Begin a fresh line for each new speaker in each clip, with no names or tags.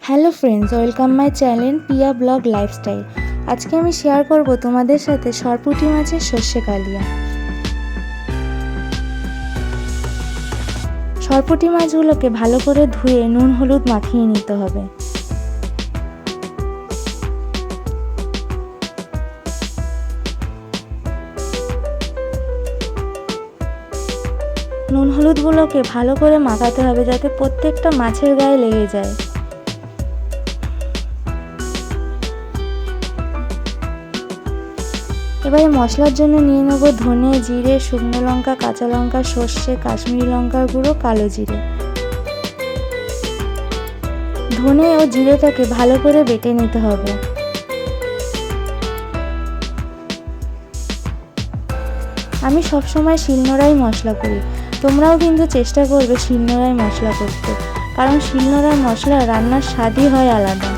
Hello friends, welcome my channel Piya blog lifestyle. আজকে আমি share করব তোমাদের সাথে সরপুঁটি মাছের সর্ষে কালিয়া। সরপুঁটি মাছগুলোকে ভালো করে ধুয়ে নুন হলুদ মাখিয়ে নিতে হবে। নুন হলুদগুলোকে ভালো করে মাখাতে হবে যাতে প্রত্যেকটা মাছের গায়ে লেগে যায়। এবারে মশলার জন্য নিয়ে নেব ধনে, জিরে, শুকনো লঙ্কা, কাঁচা লঙ্কা, সর্ষে, কাশ্মীরি লঙ্কার গুঁড়ো, কালো জিরে। ধনে ও জিরেটাকে ভালো করে বেটে নিতে হবে। আমি সবসময় শিলনোড়ায় মশলা করি, তোমরাও কিন্তু চেষ্টা করবে শিলনোড়ায় মশলা করতে, কারণ শিলনোড়ার মশলা রান্নার স্বাদই হয় আলাদা।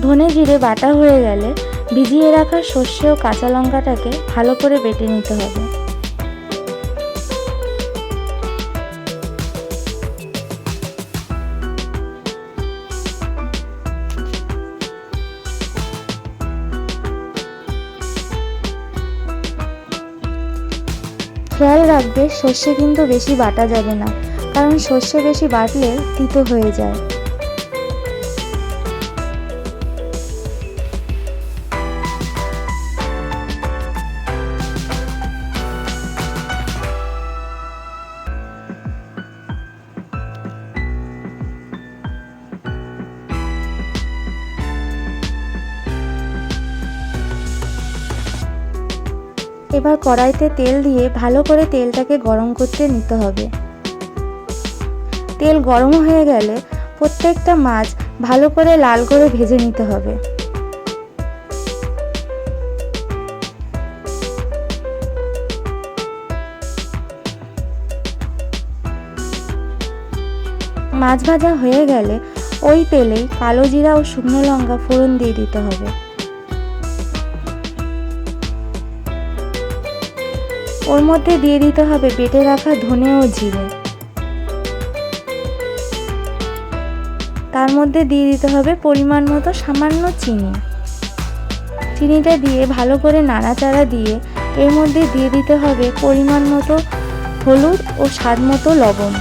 ধনে জিরে বাটা হয়ে গেলে ভিজিয়ে রাখা সর্ষে ও কাঁচা লঙ্কাটাকে ভালো করে বেটে নিতে হবে। খেয়াল রাখবে সর্ষে কিন্তু বেশি বাটা যাবে না, কারণ সর্ষে বেশি বাটলে তিতো হয়ে যায়। এবার কড়াইতে তেল দিয়ে ভালো করে তেলটাকে গরম করতে নিতে হবে। তেল গরম হয়ে গেলে প্রত্যেকটা মাছ ভালো করে লাল করে ভেজে নিতে হবে। মাছ ভাজা হয়ে গেলে ওই তেলেই কালো জিরা ও শুকনো লঙ্কা ফোড়ন দিয়ে দিতে হবে। ওর মধ্যে দিয়ে দিতে হবে বেটে রাখা ধনে ও জিরে। তার মধ্যে দিয়ে দিতে হবে পরিমাণ মতো সামান্য চিনি। চিনিটা দিয়ে ভালো করে নাড়াচাড়া দিয়ে এর মধ্যে দিয়ে দিতে হবে পরিমাণ মতো হলুদ ও স্বাদ মতো লবণ।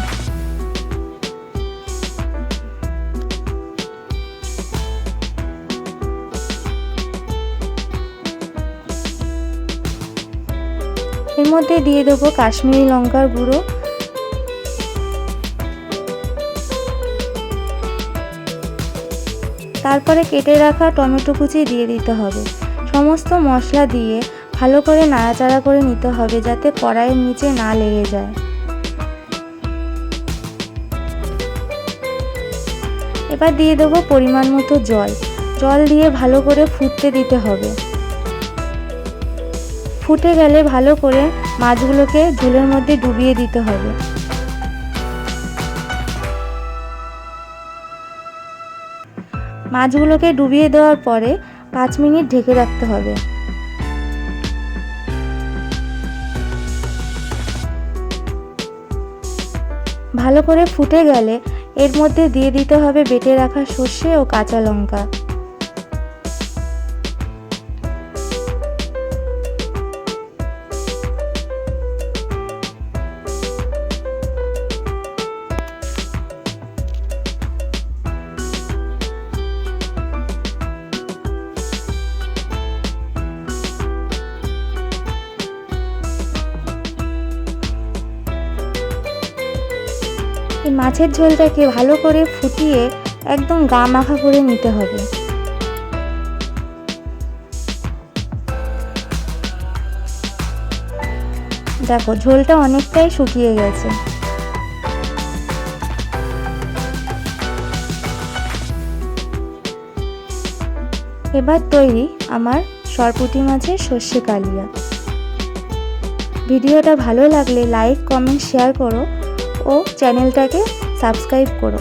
এর মধ্যে দিয়ে দেবো কাশ্মীরি লঙ্কার গুঁড়ো, তারপরে কেটে রাখা টমেটো কুচি দিয়ে দিতে হবে। সমস্ত মশলা দিয়ে ভালো করে নাড়াচাড়া করে নিতে হবে যাতে কড়াইয়ের নিচে না লেগে যায়। এবার দিয়ে দেবো পরিমাণ মতো জল। জল দিয়ে ভালো করে ফুটতে দিতে হবে। ফুটে গেলে ভালো করে মাছগুলোকে ঝোলের মধ্যে ডুবিয়ে দিতে হবে। মাছগুলোকে ডুবিয়ে দেওয়ার পরে 5 মিনিট ঢেকে রাখতে হবে। ভালো করে ফুটে গেলে এর মধ্যে দিয়ে দিতে হবে বেটে রাখা সর্ষে ও কাঁচা লঙ্কা। এই মাছের ঝোলটাকে ভালো করে ফুটিয়ে একদম গা মাখা করে নিতে হবে। দেখো ঝোলটা অনেকটাই শুকিয়ে গেছে। এবার তৈরি আমার সরপুঁটি মাছের সর্ষে কালিয়া। ভিডিওটা ভালো লাগলে লাইক, কমেন্ট, শেয়ার করো ও চ্যানেলটাকে সাবস্ক্রাইব করো।